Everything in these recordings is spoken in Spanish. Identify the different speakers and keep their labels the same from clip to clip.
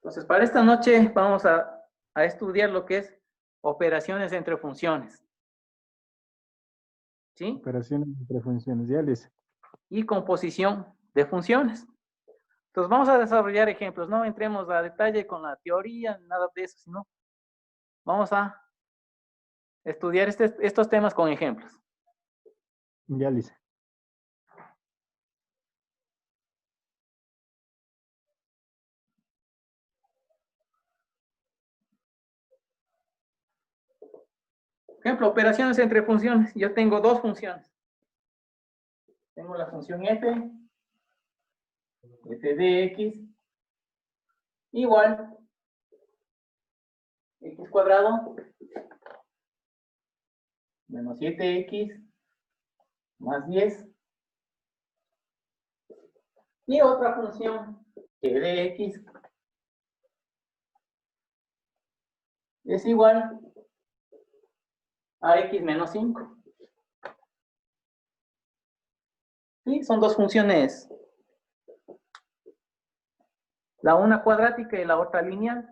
Speaker 1: Entonces, para esta noche vamos a estudiar lo que es operaciones entre funciones. ¿Sí?
Speaker 2: Operaciones entre funciones, ya les.
Speaker 1: Y composición de funciones. Entonces, vamos a desarrollar ejemplos. No entremos a detalle con la teoría, nada de eso, sino vamos a estudiar estos temas con ejemplos.
Speaker 2: Ya les.
Speaker 1: Ejemplo, operaciones entre funciones. Yo tengo dos funciones. Tengo la función f de x, igual x cuadrado menos 7x más 10. Y otra función g de x es igual a x menos 5. ¿Sí? Son dos funciones, la una cuadrática y la otra lineal.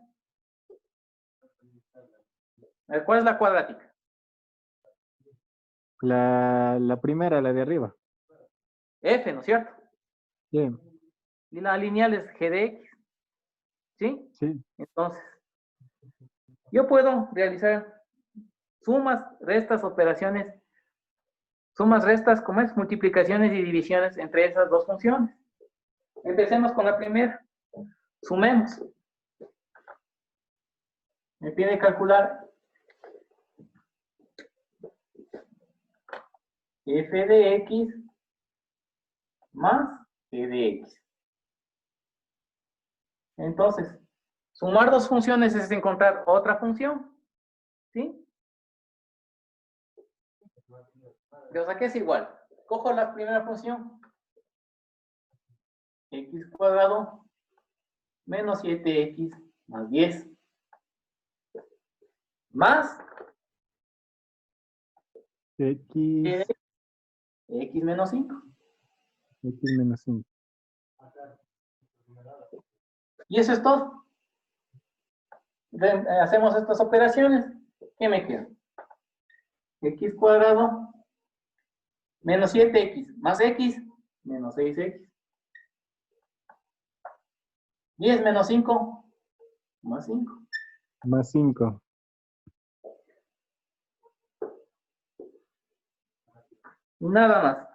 Speaker 1: ¿Cuál es la cuadrática?
Speaker 2: La primera, la de arriba.
Speaker 1: F, ¿no es cierto?
Speaker 2: Sí.
Speaker 1: Y la lineal es g de x. ¿Sí?
Speaker 2: Sí.
Speaker 1: Entonces, yo puedo realizar sumas, restas, operaciones, sumas, restas, ¿cómo es? Multiplicaciones y divisiones entre esas dos funciones. Empecemos con la primera. Sumemos. Me pide calcular f de x más g de x. Entonces, sumar dos funciones es encontrar otra función. ¿Sí? O sea que es igual. Cojo la primera función. X cuadrado menos 7x más 10. Más
Speaker 2: X
Speaker 1: menos 5.
Speaker 2: menos 5.
Speaker 1: Y eso es todo. Hacemos estas operaciones. ¿Qué me queda? X cuadrado menos 7x más x menos 6x. 10 menos 5 más 5.
Speaker 2: Más 5.
Speaker 1: Nada más.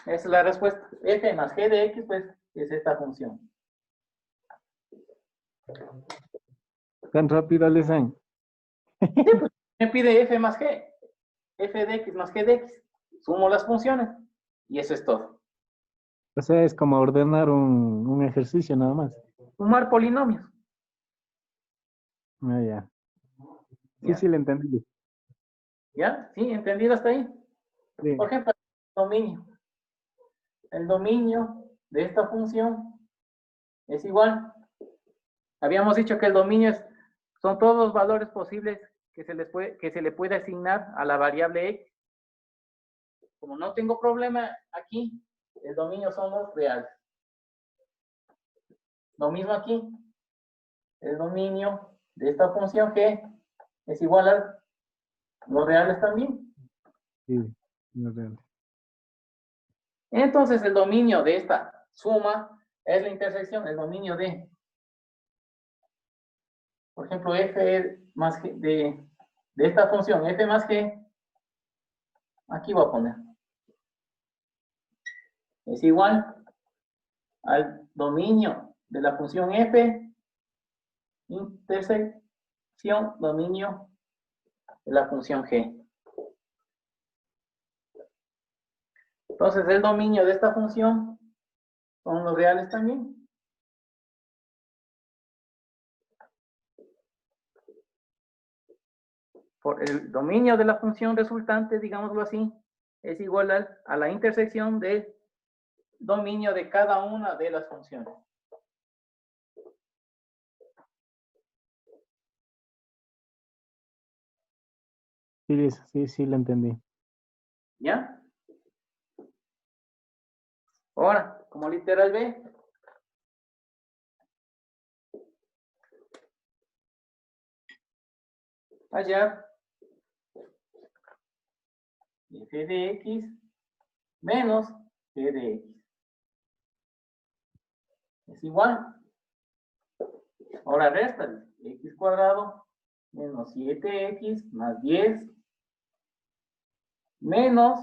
Speaker 1: Esa es la respuesta. F más g de x, pues, es esta función.
Speaker 2: Tan rápido les dan.
Speaker 1: Sí, pues, me pide f más g. F de x más g de x. Sumo las funciones. Y eso es todo.
Speaker 2: O sea, es como ordenar un ejercicio nada más.
Speaker 1: Sumar polinomios.
Speaker 2: Ah, ya. Sí,
Speaker 1: Ya.
Speaker 2: sí, le entendí.
Speaker 1: ¿Ya? ¿Sí? ¿Entendido hasta ahí?
Speaker 2: Sí.
Speaker 1: Por ejemplo, el dominio. El dominio de esta función es igual. Habíamos dicho que el dominio son todos los valores posibles que se le puede asignar a la variable x. Como no tengo problema aquí, el dominio son los reales. Lo mismo aquí. El dominio de esta función g es igual a los reales también.
Speaker 2: Sí, no real.
Speaker 1: Entonces, el dominio de esta suma es la intersección, el dominio de, por ejemplo, f más g de esta función, f más g, aquí voy a poner, es igual al dominio de la función f, intersección, dominio de la función g. Entonces, el dominio de esta función son los reales también. Por el dominio de la función resultante, digámoslo así, es igual a la intersección del dominio de cada una de las funciones.
Speaker 2: Sí, sí, sí, lo entendí.
Speaker 1: ¿Ya? Ahora, como literal B, hallar f de x menos g de x. Es igual. Ahora resta x cuadrado menos 7x más 10 menos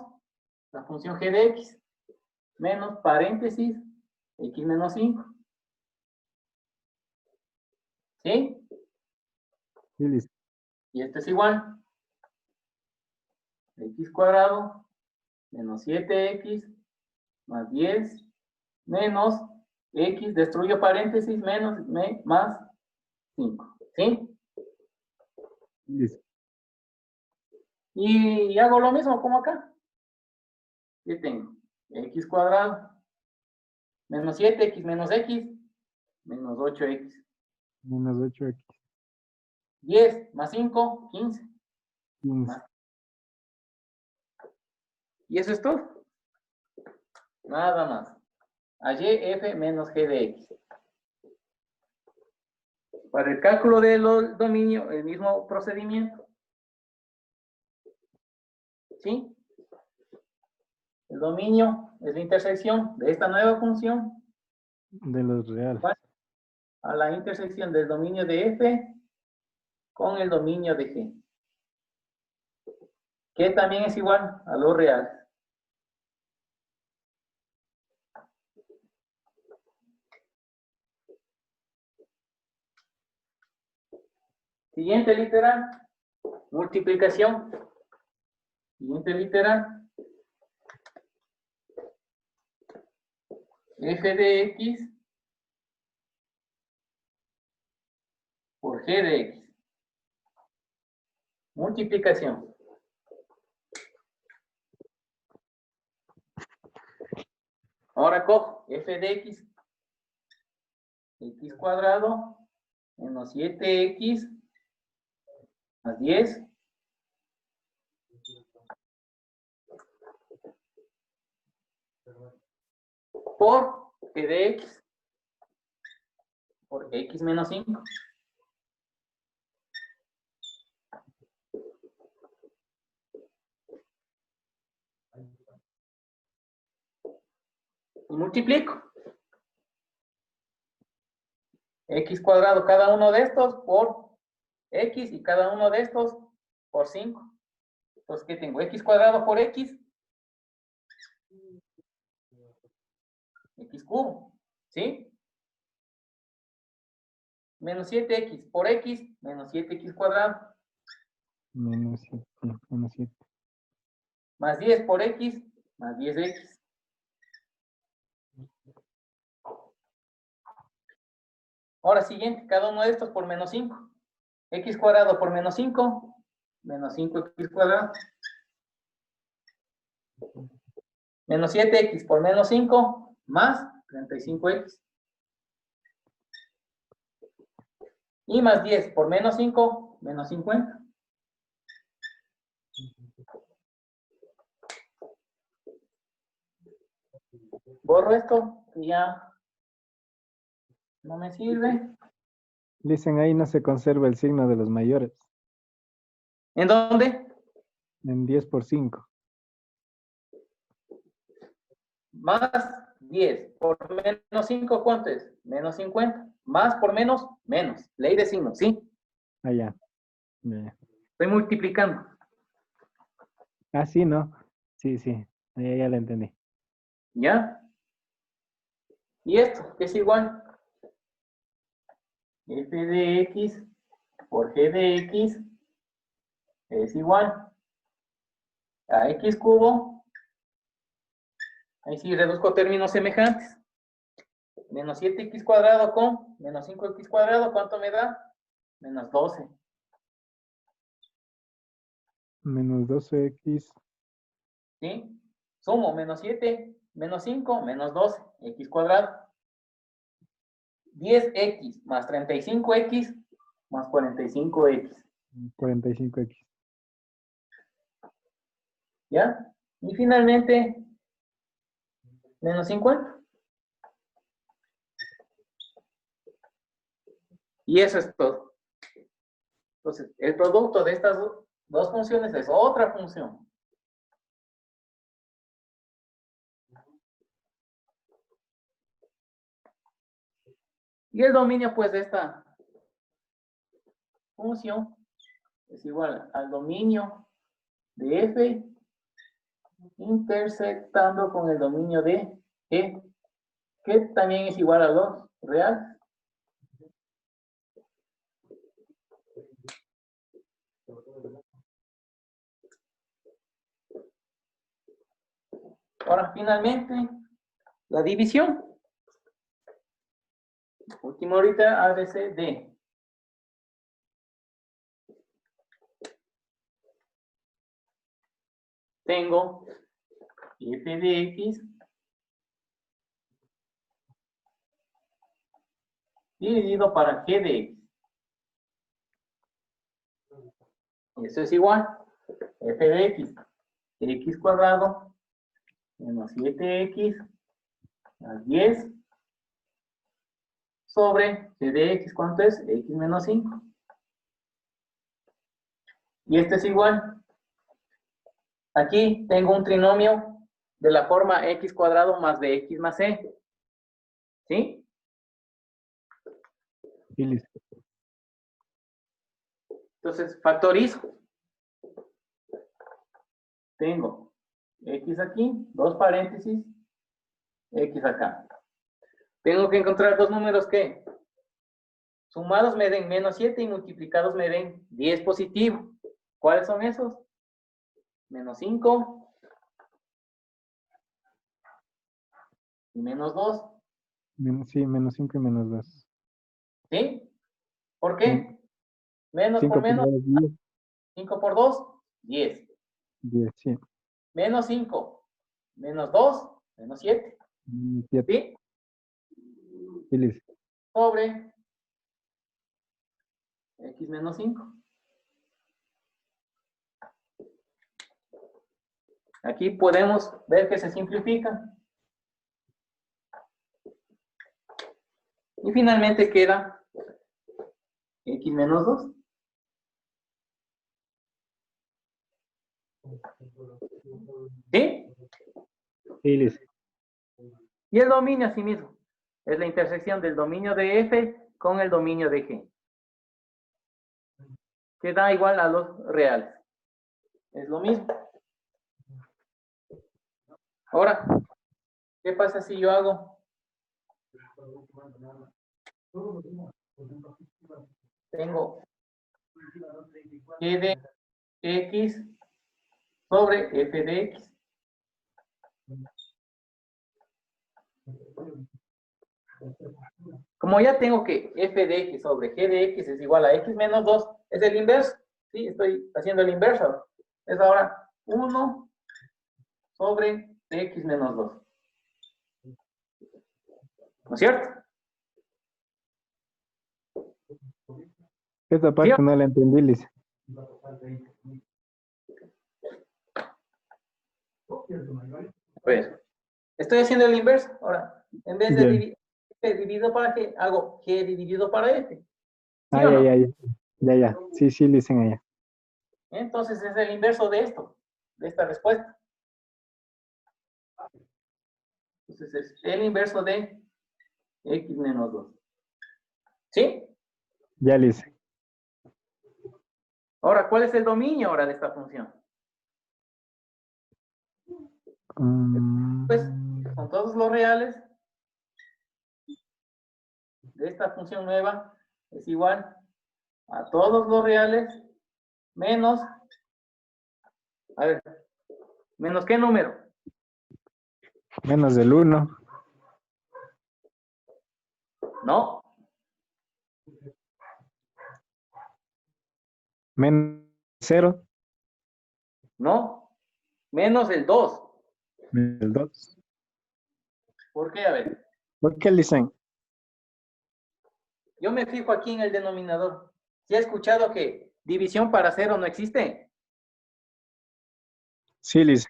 Speaker 1: la función g de x menos paréntesis x menos 5. ¿Sí?
Speaker 2: Sí, listo.
Speaker 1: Y esto es igual. X cuadrado menos 7x más 10 menos x, destruyo paréntesis, menos, más 5. ¿Sí?
Speaker 2: Listo.
Speaker 1: Y hago lo mismo como acá. ¿Qué tengo? X cuadrado menos 7x menos x menos 8x.
Speaker 2: Menos 8x.
Speaker 1: 10 más 5, 15.
Speaker 2: 15.
Speaker 1: Y eso es todo. Nada más. Hallé f menos g de x. Para el cálculo del dominio, el mismo procedimiento. ¿Sí? El dominio es la intersección de esta nueva función
Speaker 2: De los reales.
Speaker 1: a la intersección del dominio de f con el dominio de g, que también es igual a lo real. Siguiente literal, multiplicación. Siguiente literal, f de x por g de x. Multiplicación. Ahora cojo f de x, x cuadrado menos 7x más 10 por g de x por x menos 5. Y multiplico. X cuadrado cada uno de estos por x y cada uno de estos por 5. Entonces, ¿qué tengo? X cuadrado por x. X cubo. ¿Sí? Menos 7x por x menos 7x cuadrado.
Speaker 2: Menos 7. Menos 7.
Speaker 1: Más 10 por x más 10x. Ahora siguiente, cada uno de estos por menos 5. X cuadrado por menos 5, menos 5x cuadrado. Menos 7x por menos 5, más 35x. Y más 10 por menos 5, menos 50. Borro esto, que ya no me sirve.
Speaker 2: Dicen ahí no se conserva el signo de los mayores.
Speaker 1: ¿En dónde?
Speaker 2: En 10 por 5.
Speaker 1: Más 10 por menos 5, ¿cuánto es? Menos 50. Más por menos, menos. Ley de signos, ¿sí?
Speaker 2: Ah, ya. Ya.
Speaker 1: Estoy multiplicando.
Speaker 2: Ah, sí, ¿no? Sí, sí. Ya lo entendí.
Speaker 1: ¿Ya? Y esto, que es igual. F de x por g de x es igual a x cubo. Ahí sí reduzco términos semejantes. Menos 7x cuadrado con menos 5x cuadrado, ¿cuánto me da? Menos 12.
Speaker 2: Menos 12x.
Speaker 1: ¿Sí? Sumo menos 7, menos 5, menos 12, x cuadrado. 10x más 35x más 45x.
Speaker 2: 45x.
Speaker 1: ¿Ya? Y finalmente, menos 50. Y eso es todo. Entonces, el producto de estas dos funciones es otra función. Y el dominio, pues, de esta función es igual al dominio de f intersectando con el dominio de g, que también es igual a 2 real. Ahora, finalmente, la división. Último ahorita, ABCD. Tengo f de x dividido para g de x. Eso es igual f de x cuadrado menos 7x más 10 sobre g de x. ¿Cuánto es? X menos 5. Y este es igual. Aquí tengo un trinomio de la forma x cuadrado más bx más c. ¿Sí?
Speaker 2: Sí, listo.
Speaker 1: Entonces, factorizo. Tengo x aquí, dos paréntesis, x acá. Tengo que encontrar dos números que sumados me den menos 7 y multiplicados me den 10 positivo. ¿Cuáles son esos? Menos 5 y menos 2.
Speaker 2: Sí, menos 5 y menos 2.
Speaker 1: ¿Sí? ¿Por qué? Menos
Speaker 2: 5
Speaker 1: por
Speaker 2: por
Speaker 1: menos,
Speaker 2: 2, 10.
Speaker 1: 5 por 2, 10.
Speaker 2: 10, sí.
Speaker 1: Menos 5, menos 2, menos 7.
Speaker 2: 7.
Speaker 1: ¿Sí?
Speaker 2: Sí, listo.
Speaker 1: Sobre x menos 5. Aquí podemos ver que se simplifica. Y finalmente queda x menos 2. ¿Sí?
Speaker 2: Sí, listo.
Speaker 1: Y el dominio asimismo es la intersección del dominio de f con el dominio de g, que da igual a los reales. Es lo mismo. Ahora, ¿qué pasa si yo hago? Tengo g de x sobre f de x. Como ya tengo que f de x sobre g de x es igual a x menos 2, es el inverso. Sí, estoy haciendo el inverso. Es ahora 1 sobre x menos 2. ¿No es cierto?
Speaker 2: Esta parte no la entendí, Liz.
Speaker 1: Pues, estoy haciendo el inverso. Ahora, en vez de
Speaker 2: Ya.
Speaker 1: dividir f dividido para g, hago g dividido para f. ¿Sí
Speaker 2: Ah,
Speaker 1: o
Speaker 2: ya,
Speaker 1: no?
Speaker 2: ya, ya. Ya, ya. Sí, sí, dicen allá.
Speaker 1: Entonces es el inverso de esto, de esta respuesta. Entonces es el inverso de x menos 2. ¿Sí?
Speaker 2: Ya, Liz.
Speaker 1: Ahora, ¿cuál es el dominio ahora de esta función? Pues, con todos los reales de esta función nueva es igual a todos los reales menos, a ver, ¿menos qué número?
Speaker 2: Menos del 1.
Speaker 1: No,
Speaker 2: Menos 0.
Speaker 1: no, menos el 2.
Speaker 2: Menos el 2.
Speaker 1: ¿Por qué? A ver,
Speaker 2: ¿Por qué dicen?
Speaker 1: yo me fijo aquí en el denominador. ¿Sí ha escuchado que división para 0 no existe?
Speaker 2: Sí, Liz.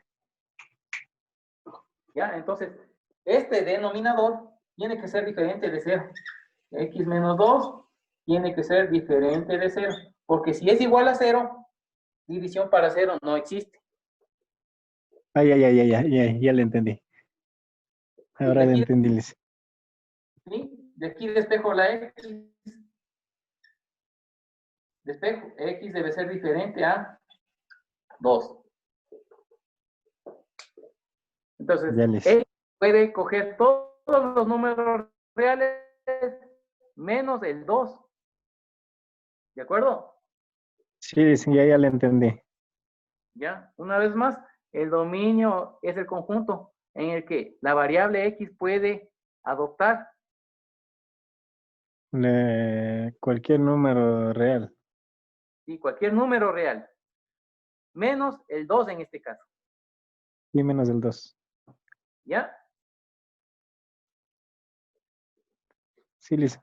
Speaker 1: ¿Ya? Entonces, este denominador tiene que ser diferente de 0. X menos 2 tiene que ser diferente de 0. Porque si es igual a 0, división para 0 no existe.
Speaker 2: Ya le entendí.
Speaker 1: Y
Speaker 2: Ahora le entendí, Liz.
Speaker 1: de aquí despejo la X. Despejo, X debe ser diferente a 2. Entonces,
Speaker 2: Ya, Liz.
Speaker 1: X puede coger todos los números reales menos el 2. ¿De acuerdo?
Speaker 2: Sí, Liz, ya le entendí.
Speaker 1: Ya, una vez más, el dominio es el conjunto en el que la variable X puede adoptar
Speaker 2: Cualquier número real.
Speaker 1: ¿sí? Cualquier número real, menos el 2 en este caso.
Speaker 2: Y menos el 2.
Speaker 1: ¿Ya?
Speaker 2: Sí, Liz.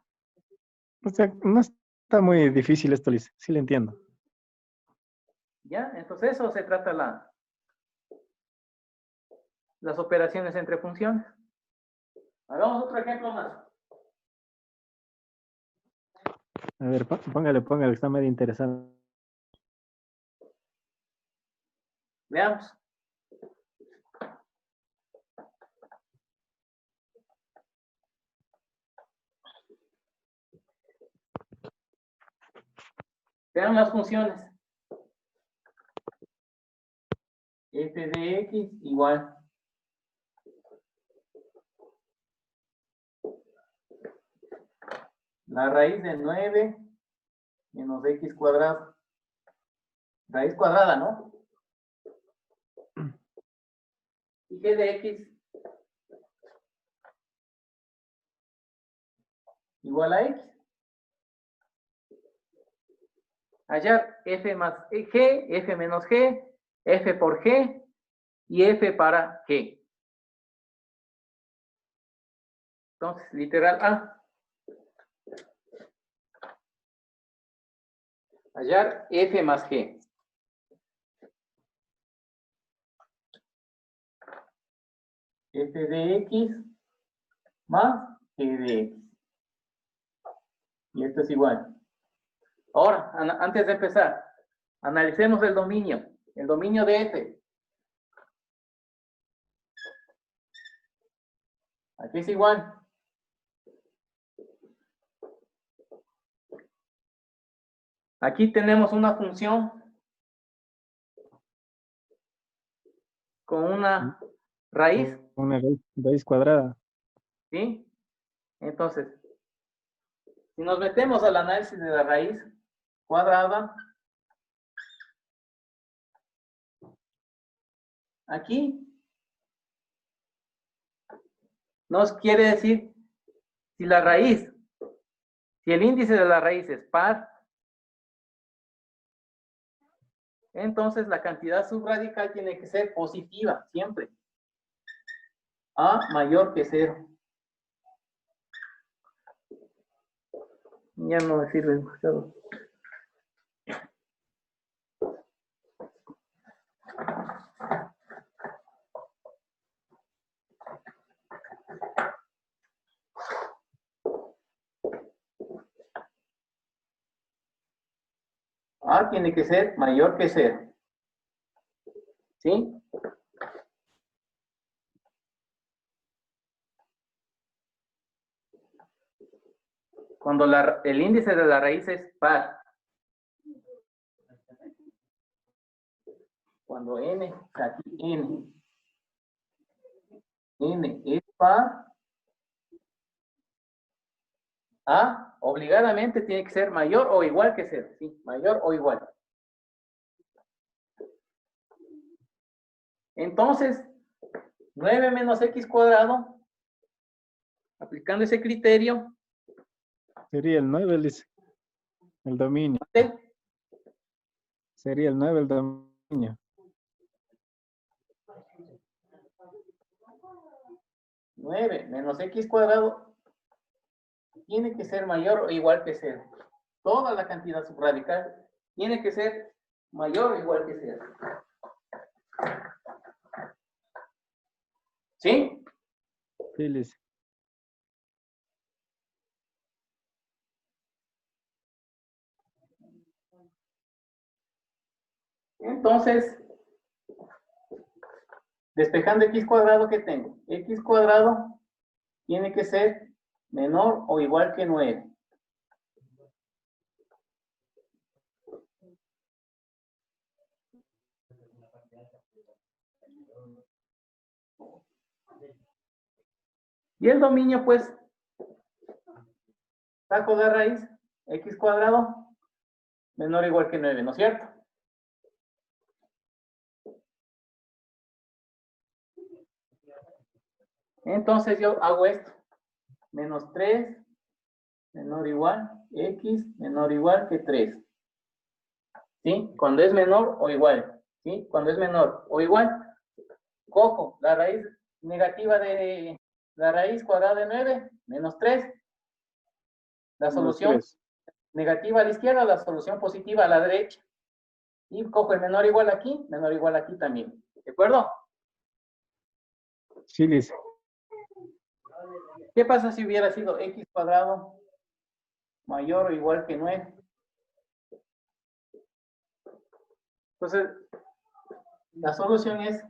Speaker 2: O sea, no está muy difícil esto, Liz. Sí le entiendo.
Speaker 1: ¿Ya? Entonces eso se trata las operaciones entre funciones. Hagamos otro ejemplo más.
Speaker 2: A ver, póngale, que está medio interesante.
Speaker 1: Veamos. Vean las funciones. F de X igual. La raíz de 9 menos X cuadrado. Raíz cuadrada, ¿no? ¿Y qué de X? Igual a X. Hallar F más G, F menos G, F por G y F para G. Entonces, literal A. Hallar F más G. F de X más G de X. Y esto es igual. Ahora, antes de empezar, analicemos el dominio de F. Aquí es igual. Aquí tenemos una función con una raíz,
Speaker 2: Una raíz cuadrada.
Speaker 1: ¿sí? Entonces, si nos metemos al análisis de la raíz cuadrada, aquí nos quiere decir si la raíz, si el índice de la raíz es par, entonces la cantidad subradical tiene que ser positiva, siempre. A mayor que 0. Ya no me sirve demasiado. A tiene que ser mayor que 0. ¿Sí? Cuando el índice de la raíz es par. Cuando n, aquí n es par, A obligadamente tiene que ser mayor o igual que 0. ¿Sí? Mayor o igual. Entonces, 9 menos X cuadrado, aplicando ese criterio,
Speaker 2: Sería el 9, Liz. El dominio.
Speaker 1: ¿sí?
Speaker 2: Sería el 9 el dominio.
Speaker 1: 9 menos X cuadrado tiene que ser mayor o igual que 0. Toda la cantidad subradical tiene que ser mayor o igual que 0. ¿Sí?
Speaker 2: Sí, Liz.
Speaker 1: Entonces, despejando x cuadrado, ¿qué tengo? X cuadrado tiene que ser menor o igual que 9. Y el dominio, pues, saco de raíz, x cuadrado menor o igual que 9, ¿no es cierto? Entonces yo hago esto. Menos 3 menor o igual, x menor o igual que 3. ¿Sí? Cuando es menor o igual. ¿Sí? Cuando es menor o igual, cojo la raíz negativa de la raíz cuadrada de 9, menos 3. La solución negativa a la izquierda, la solución positiva a la derecha. Y cojo el menor o igual aquí, menor o igual aquí también. ¿De acuerdo?
Speaker 2: Sí, Liz.
Speaker 1: ¿Qué pasa si hubiera sido x cuadrado mayor o igual que 9? Entonces, la solución es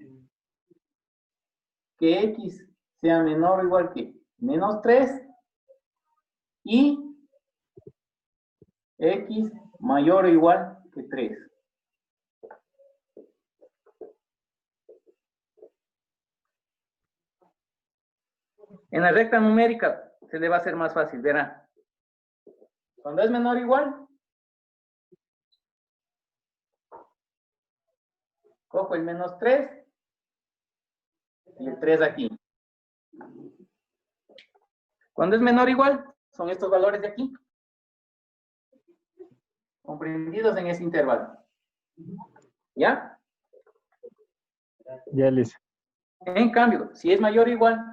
Speaker 1: que x sea menor o igual que menos 3 y x mayor o igual que 3. En la recta numérica se le va a hacer más fácil, verá. Cuando es menor o igual, cojo el menos 3 y el 3 aquí. Cuando es menor o igual, son estos valores de aquí, comprendidos en ese intervalo. ¿Ya?
Speaker 2: Ya, Liz.
Speaker 1: En cambio, si es mayor o igual,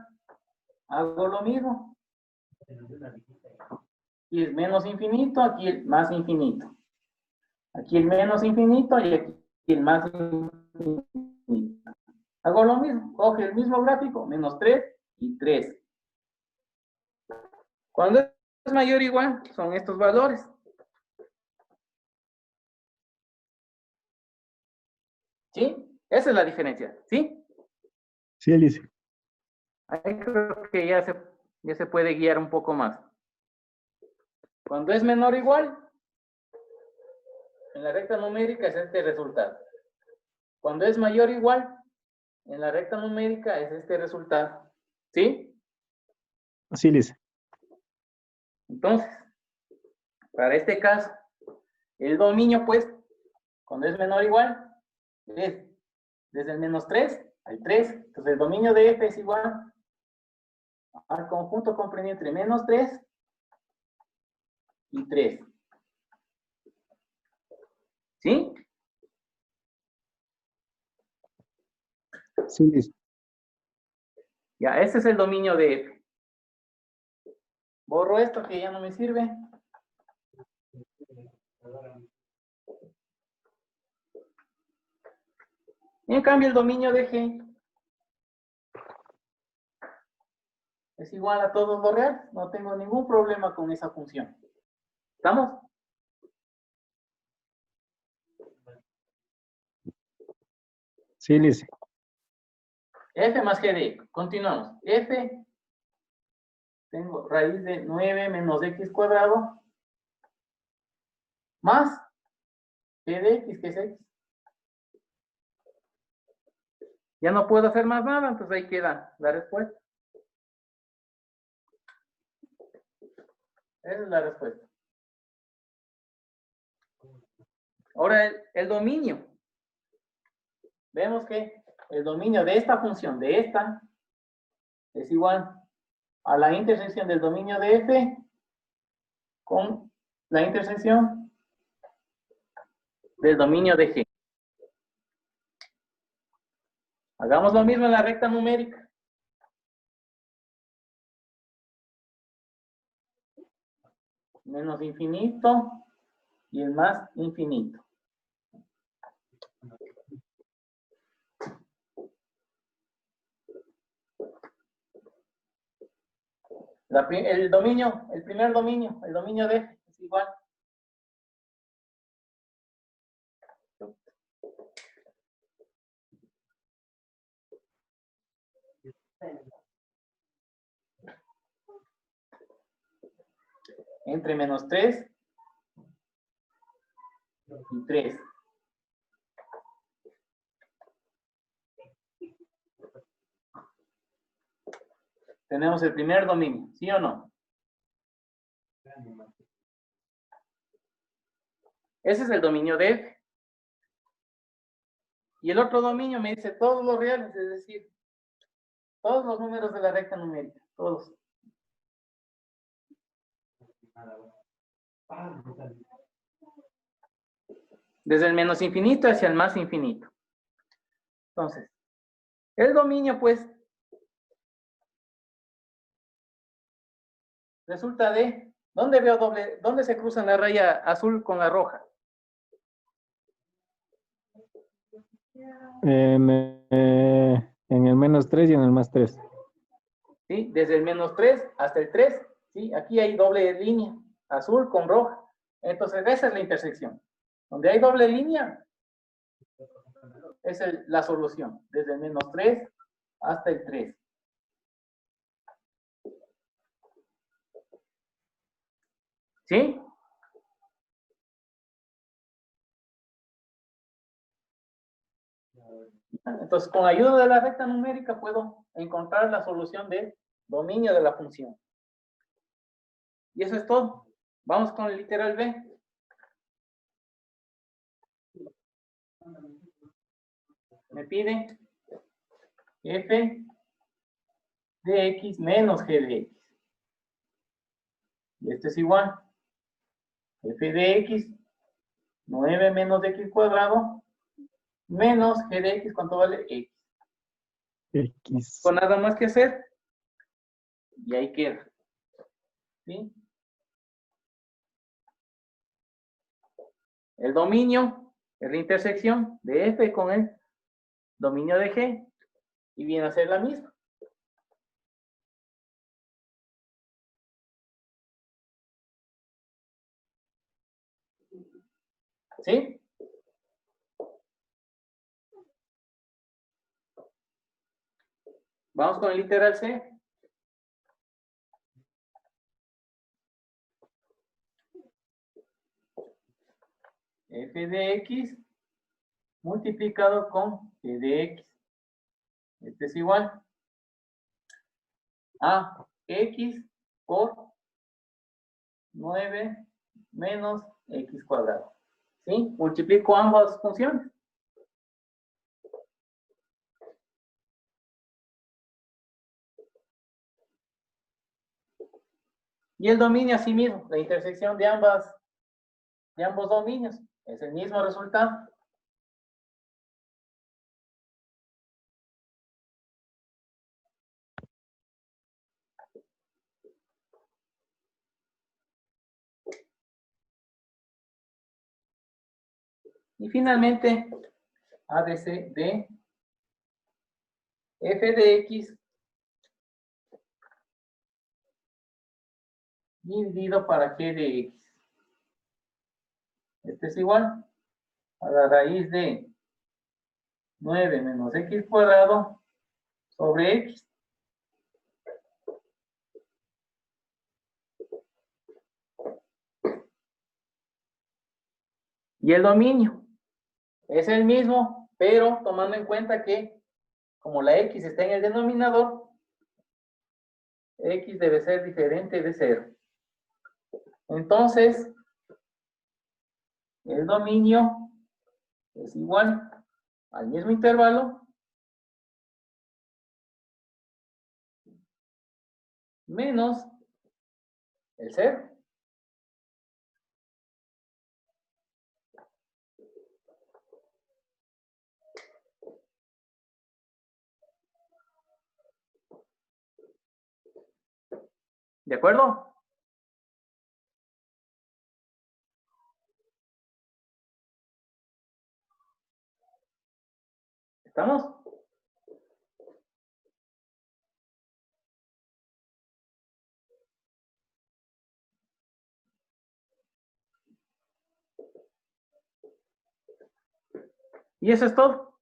Speaker 1: hago lo mismo. Aquí es menos infinito, aquí el más infinito. Aquí el menos infinito y aquí el más infinito. Hago lo mismo, coge el mismo gráfico, menos 3 y 3. Cuando es mayor o igual, son estos valores. ¿Sí? Esa es la diferencia, ¿sí?
Speaker 2: Sí, Liz.
Speaker 1: Ahí creo que ya se puede guiar un poco más. Cuando es menor o igual, en la recta numérica es este resultado. Cuando es mayor o igual, en la recta numérica es este resultado. ¿Sí?
Speaker 2: Sí, Liz.
Speaker 1: Entonces, para este caso, el dominio, pues, cuando es menor o igual, es desde el menos 3 al 3. Entonces, el dominio de f es igual al conjunto comprendido entre menos 3 y 3. ¿Sí?
Speaker 2: Sí, Liz.
Speaker 1: Ya, ese es el dominio de f. Borro esto que ya no me sirve. Y en cambio, el dominio de g es igual a todos los reales. No tengo ningún problema con esa función. ¿Estamos?
Speaker 2: Sí, Liz.
Speaker 1: F más g de x. Continuamos. F, tengo raíz de 9 menos x cuadrado más g de x, que es x. Ya no puedo hacer más nada, entonces ahí queda la respuesta. Esa es la respuesta. Ahora el dominio. Vemos que el dominio de esta función, de esta, es igual a la intersección del dominio de f con la intersección del dominio de g. Hagamos lo mismo en la recta numérica. Menos infinito y el más infinito. El dominio, el primer dominio, el dominio de f es igual entre menos 3 y 3. Tenemos el primer dominio, ¿sí o no? Ese es el dominio de F. Y el otro dominio me dice todos los reales, es decir, todos los números de la recta numérica, todos. Desde el menos infinito hacia el más infinito. Entonces, el dominio, pues, resulta de, ¿dónde veo doble? ¿Dónde se cruzan la raya azul con la roja?
Speaker 2: En el menos 3 y en el más 3.
Speaker 1: ¿Sí? Desde el menos 3 hasta el 3, ¿sí? Aquí hay doble línea, azul con roja. Entonces, esa es la intersección. Donde hay doble línea, es la solución, desde el menos 3 hasta el 3. ¿Sí? Entonces, con ayuda de la recta numérica puedo encontrar la solución del dominio de la función. Y eso es todo. Vamos con el literal B. Me pide f de x menos g de x. Y esto es igual. F de x, 9 menos x cuadrado, menos g de x, ¿cuánto vale? X.
Speaker 2: X.
Speaker 1: Con nada más que hacer. Y ahí queda. ¿Sí? El dominio es la intersección de f con el dominio de g. Y viene a ser la misma. ¿Sí? Vamos con el literal C. F de x multiplicado con g de x. Este es igual a x por 9 menos x cuadrado. ¿Sí? Multiplico ambas funciones. Y el dominio asimismo, la intersección de ambos dominios, es el mismo resultado. Y finalmente, ABC de f de x dividido para g de x. Este es igual a la raíz de 9 menos x cuadrado sobre x. Y el dominio es el mismo, pero tomando en cuenta que como la x está en el denominador, x debe ser diferente de 0. Entonces, el dominio es igual al mismo intervalo menos el 0. ¿De acuerdo? ¿Estamos? Y eso es todo.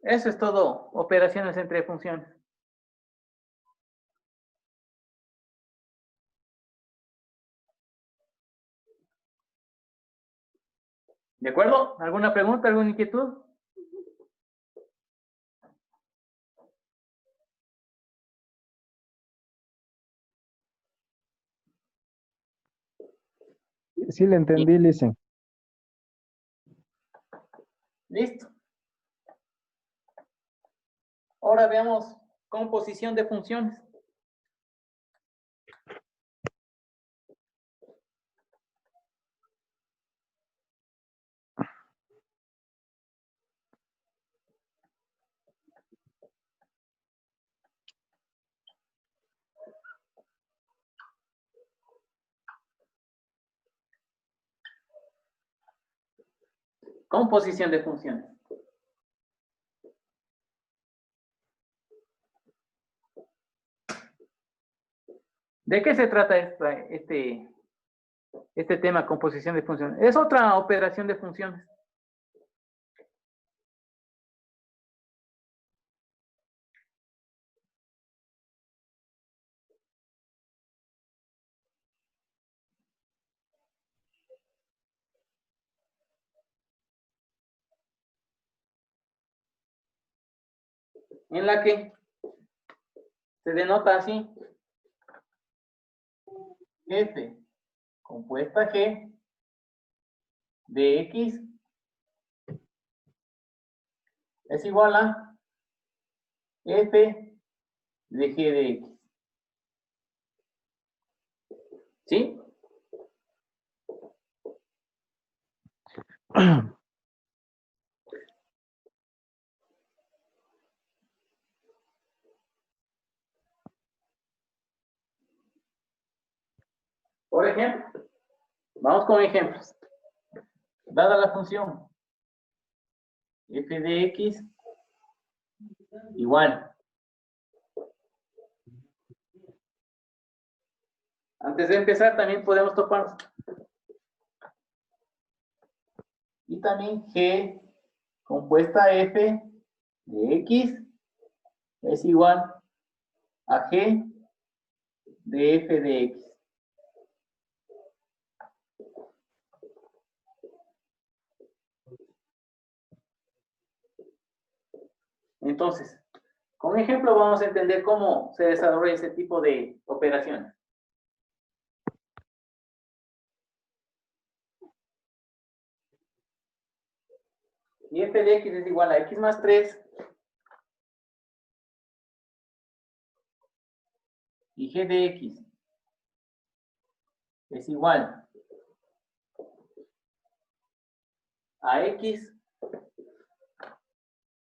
Speaker 1: Eso es todo, operaciones entre funciones. ¿De acuerdo? ¿Alguna pregunta, alguna inquietud?
Speaker 2: Sí, le entendí, Lice.
Speaker 1: Listo. Ahora veamos composición de funciones. Composición de funciones. ¿De qué se trata este tema, composición de funciones? Es otra operación de funciones. En la que se denota así: f compuesta g de x es igual a f de g de x. ¿Sí? Por ejemplo, vamos con ejemplos. Dada la función f de x igual. Antes de empezar también podemos topar. Y también g compuesta f de x es igual a g de f de x. Entonces, con ejemplo vamos a entender cómo se desarrolla ese tipo de operaciones. Y f de x es igual a x más 3 y g de x es igual a x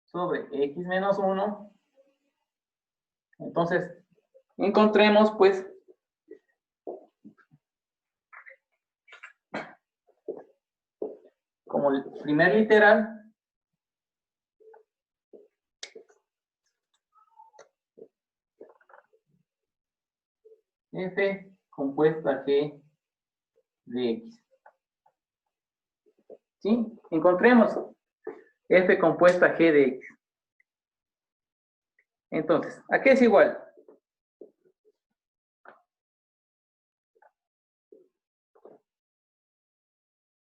Speaker 1: sobre x menos 1. Entonces, encontremos pues como el primer literal f compuesta g de x. ¿Sí? Encontremos f compuesta g de x. Entonces, ¿a qué es igual?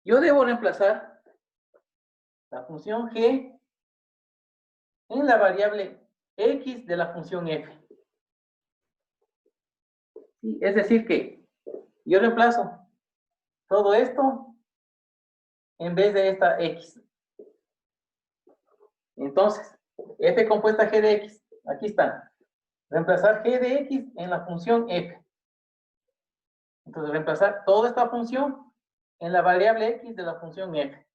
Speaker 1: Yo debo reemplazar la función g en la variable x de la función f. ¿Sí? Es decir que yo reemplazo todo esto en vez de esta x. Entonces, f compuesta g de x, aquí está. Reemplazar g de x en la función f. Entonces, reemplazar toda esta función en la variable x de la función f.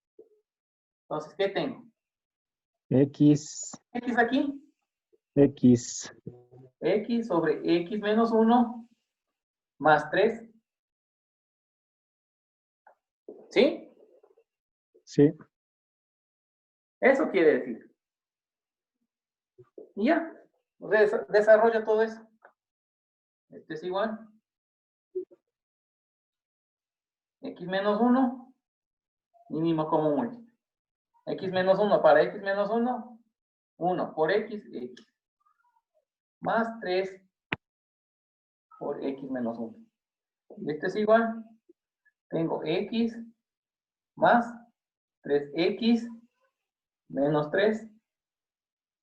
Speaker 1: Entonces, ¿qué tengo?
Speaker 2: X,
Speaker 1: X aquí.
Speaker 2: X,
Speaker 1: X sobre x menos 1 más 3. ¿Sí?
Speaker 2: sí,
Speaker 1: Eso quiere decir. Y ya. Desarrolla todo eso. Este es igual. X menos 1, mínimo común múltiplo. X menos 1 para x menos 1 1 por x, x. Más 3 por x menos 1. Y este es igual. Tengo x más 3x menos 3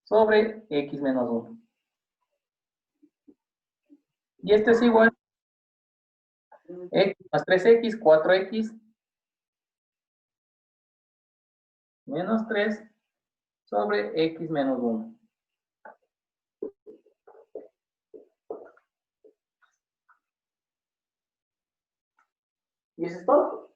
Speaker 1: sobre x menos 1. Y este es igual. X más 3x, 4x menos 3 sobre x menos 1. ¿Y eso es todo?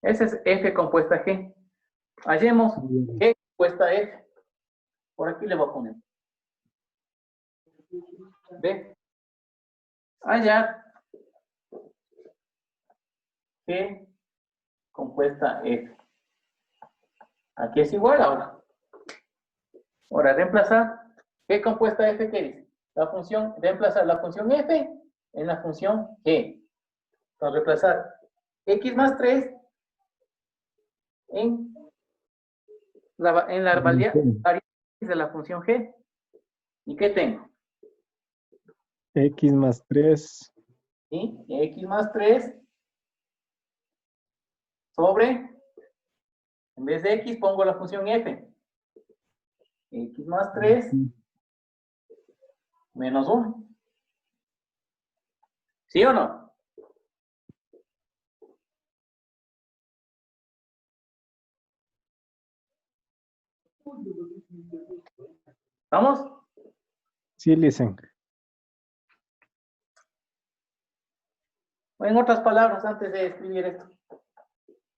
Speaker 1: Ese es f compuesta g. Hallemos g compuesta f. Por aquí le voy a poner. ¿Ve? Hallar g compuesta f. Aquí es igual ahora. Ahora, reemplazar g compuesta f, ¿qué dice? La función, reemplazar la función f en la función g. Entonces, reemplazar x más 3 en la variable de la función g. ¿Y qué tengo?
Speaker 2: X más 3.
Speaker 1: ¿Sí? X más 3 sobre, en vez de x pongo la función f. X más 3 menos 1. ¿Sí o no? ¿Vamos?
Speaker 2: Sí, listen.
Speaker 1: En otras palabras, antes de escribir esto.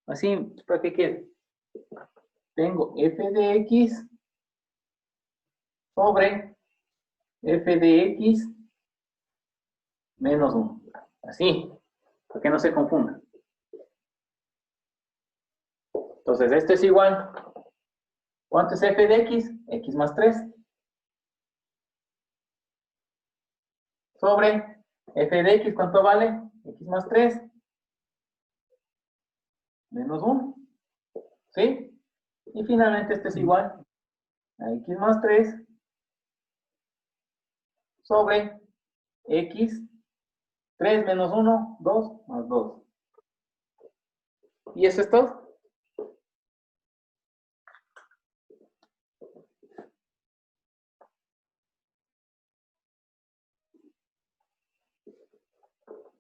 Speaker 1: Así, ¿para qué quiere? Tengo f de x sobre f de x menos 1. Así, para que no se confunda. Entonces, esto es igual. ¿Cuánto es f de x? X más 3. Sobre f de x, ¿cuánto vale? X más 3. Menos 1. ¿Sí? Y finalmente esto es igual a x más 3 sobre x 3 menos 1, 2 más 2. ¿Y eso es todo?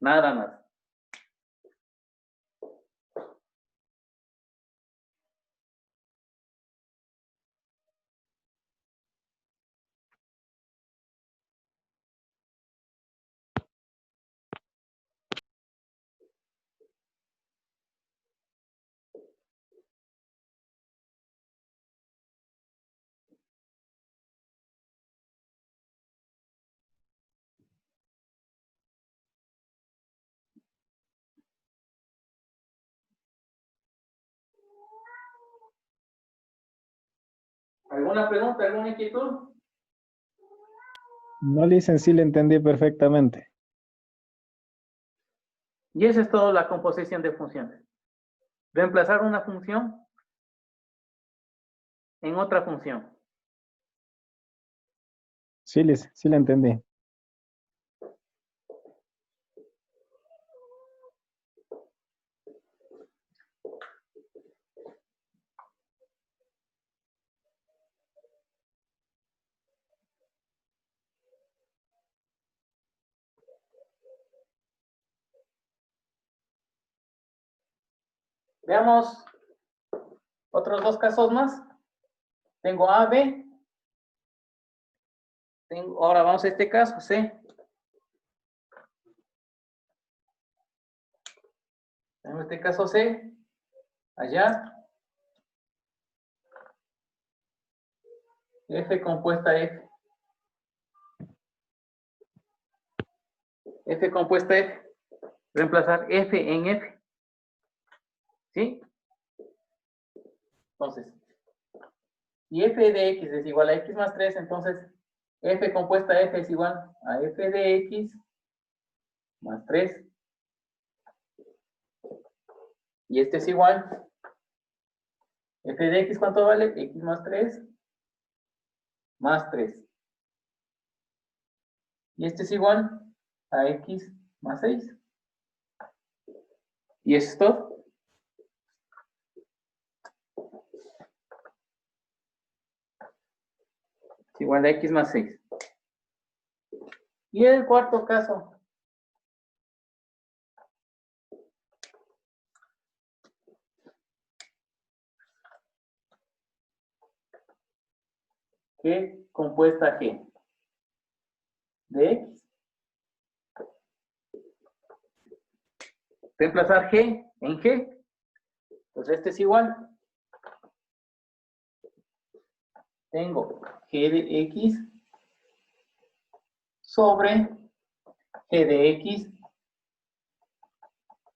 Speaker 1: Nada más. ¿Alguna pregunta, alguna inquietud?
Speaker 2: No, listen, sí le entendí perfectamente.
Speaker 1: Y eso es todo la composición de funciones. Reemplazar una función en otra función.
Speaker 2: Sí, listen, sí le entendí.
Speaker 1: Veamos otros dos casos más. Tengo A, B. Ahora vamos a este caso, C. En este caso C. Allá. F compuesta F. F compuesta F. Reemplazar F en F. ¿Sí? Entonces, y f de x es igual a x más 3, entonces f compuesta f es igual a f de x más 3 Y este es igual. F de X, ¿cuánto vale? X más 3. Más 3. Y este es igual a X más 6. Y eso es todo. Es igual a X más 6. Y el cuarto caso. G compuesta G de X. Reemplazar G en G. Entonces este es igual. Tengo G de X sobre G de X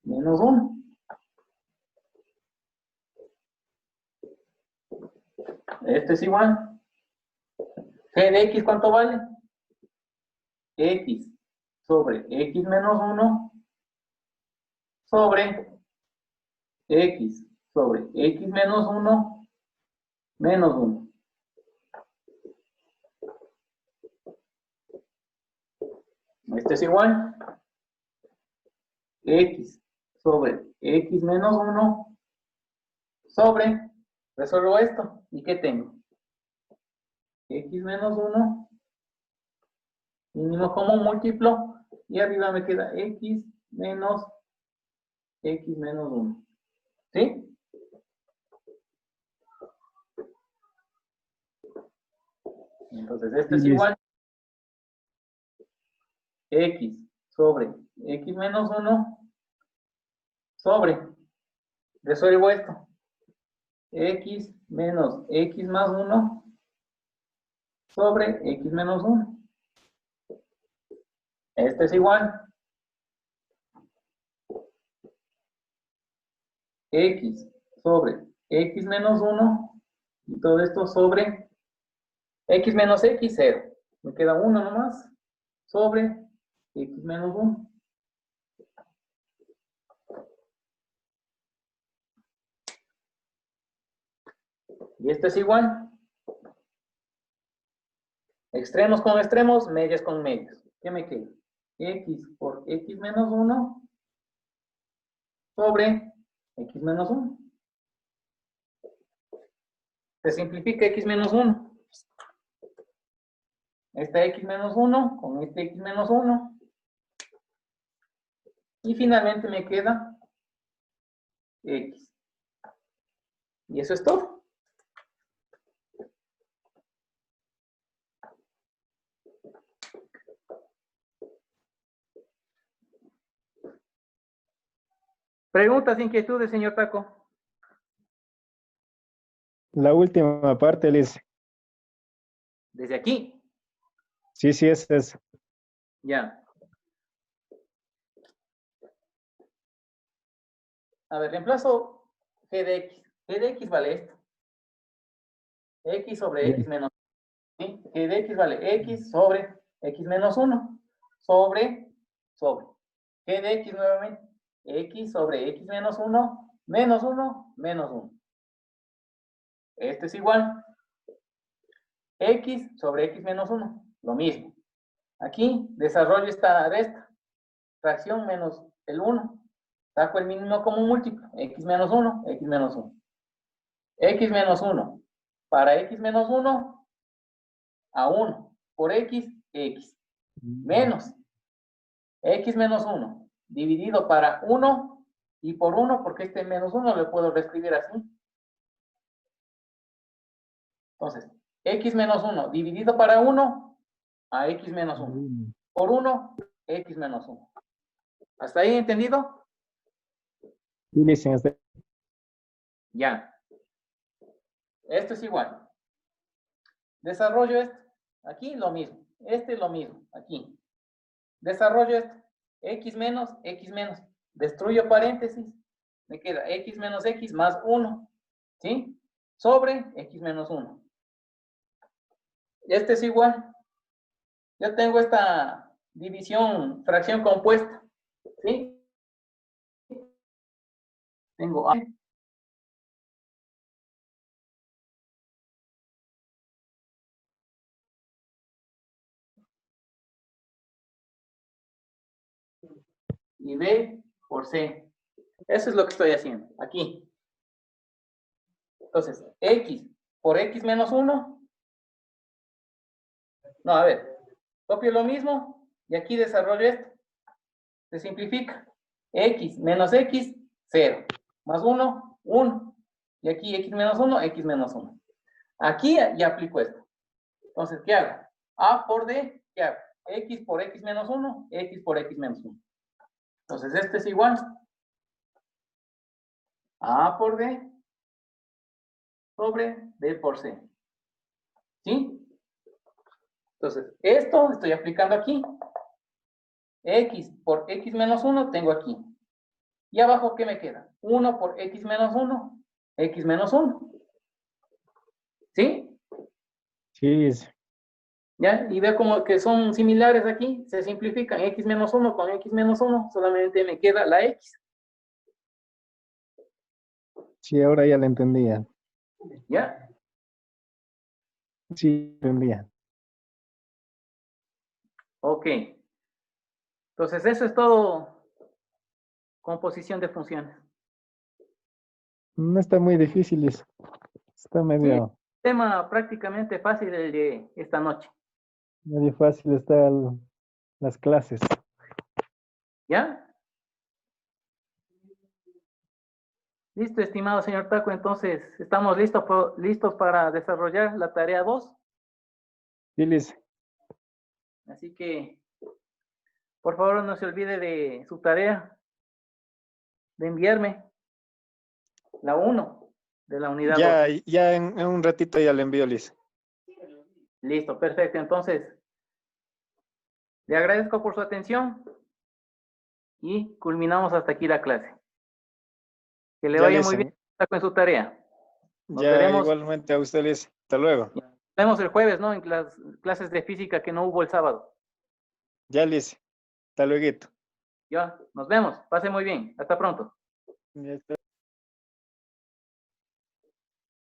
Speaker 1: menos 1. Este es igual. G de X, ¿cuánto vale? X sobre X menos 1 sobre X sobre X menos 1 menos 1. Este es igual. X sobre X menos 1 sobre, resuelvo esto. ¿Y qué tengo? X menos 1, mínimo común múltiplo, y arriba me queda X menos 1. ¿Sí? Entonces, esto es igual. X sobre X menos 1 sobre, resuelvo esto. X menos X más 1 sobre X menos 1. Este es igual. X sobre X menos 1 y todo esto sobre X menos X, 0. Me queda 1 nomás sobre X menos 1. Y esto es igual. Extremos con extremos, medios con medios. ¿Qué me queda? X por X menos 1 sobre X menos 1. Se simplifica X menos 1. Esta X menos 1 con este X menos 1. Y finalmente me queda X. Y eso es todo. ¿Preguntas, inquietudes, señor Taco?
Speaker 2: La última parte, Liz.
Speaker 1: Desde aquí.
Speaker 2: Sí, es.
Speaker 1: Ya. A ver, reemplazo G de X. G de X vale esto. X sobre X menos 1. ¿Sí? G de X vale X sobre X menos 1. Sobre. G de X nuevamente. X sobre X menos 1. Menos 1. Menos 1. Este es igual. X sobre X menos 1. Lo mismo. Aquí desarrollo esta resta. Fracción menos el 1. Saco el mínimo común múltiplo. X menos 1. X menos 1. X menos 1. Para X menos 1 a 1. Por X, X. Menos X menos 1. Dividido para 1 y por 1, porque este menos 1 lo puedo reescribir así. Entonces, X menos 1 dividido para 1 a X menos 1. Por 1, X menos 1. ¿Hasta ahí entendido?
Speaker 2: Sí, Liz,
Speaker 1: Ya. Esto es igual. Desarrollo esto. Aquí lo mismo. Este lo mismo. Aquí. Desarrollo esto. X menos, X menos. Destruyo paréntesis. Me queda X menos X más 1. ¿Sí? Sobre X menos 1. Este es igual. Yo tengo esta división, fracción compuesta. ¿Sí? Tengo A. Y B por C. Eso es lo que estoy haciendo aquí. Entonces, X por X menos 1. No, a ver. Copio lo mismo y aquí desarrollo esto. Se simplifica. X menos X, 0. Más 1, 1. Y aquí X menos 1, X menos 1. Aquí ya aplico esto. Entonces, ¿qué hago? A por D, ¿qué hago? X por X menos 1, X por X menos 1. Entonces, este es igual. A por D sobre D por C. ¿Sí? Entonces, esto estoy aplicando aquí. X por X menos 1 tengo aquí. Y abajo, ¿qué me queda? 1 por X menos 1, X menos 1. ¿Sí?
Speaker 2: Sí,
Speaker 1: ¿Ya? Y veo como que son similares aquí, se simplifican. X menos 1 con X menos 1, solamente me queda la X.
Speaker 2: sí, ahora ya la entendía.
Speaker 1: ¿Ya?
Speaker 2: Sí, entendía.
Speaker 1: Ok. Entonces, eso es todo composición de funciones.
Speaker 2: No está muy difícil eso. Está medio,
Speaker 1: Tema prácticamente fácil el de esta noche.
Speaker 2: medio fácil está las clases.
Speaker 1: ¿Ya? Listo, estimado señor Taco. Entonces, estamos listos para desarrollar la tarea 2.
Speaker 2: Sí, Liz.
Speaker 1: Así que, por favor, no se olvide de su tarea, de enviarme la 1 de la unidad 2.
Speaker 2: Ya en un ratito ya le envío, Liz.
Speaker 1: Listo, perfecto. Entonces, le agradezco por su atención y culminamos hasta aquí la clase. Que le
Speaker 2: Ya,
Speaker 1: vaya
Speaker 2: Liz.
Speaker 1: muy bien con su tarea. Nos
Speaker 2: Ya
Speaker 1: veremos,
Speaker 2: igualmente a usted, Liz. Hasta luego.
Speaker 1: nos vemos el jueves, ¿no? En las clases de física que no hubo el sábado.
Speaker 2: Ya, Liz. Hasta luego.
Speaker 1: Ya, nos vemos. Pase muy bien. Hasta pronto.
Speaker 2: Ya está.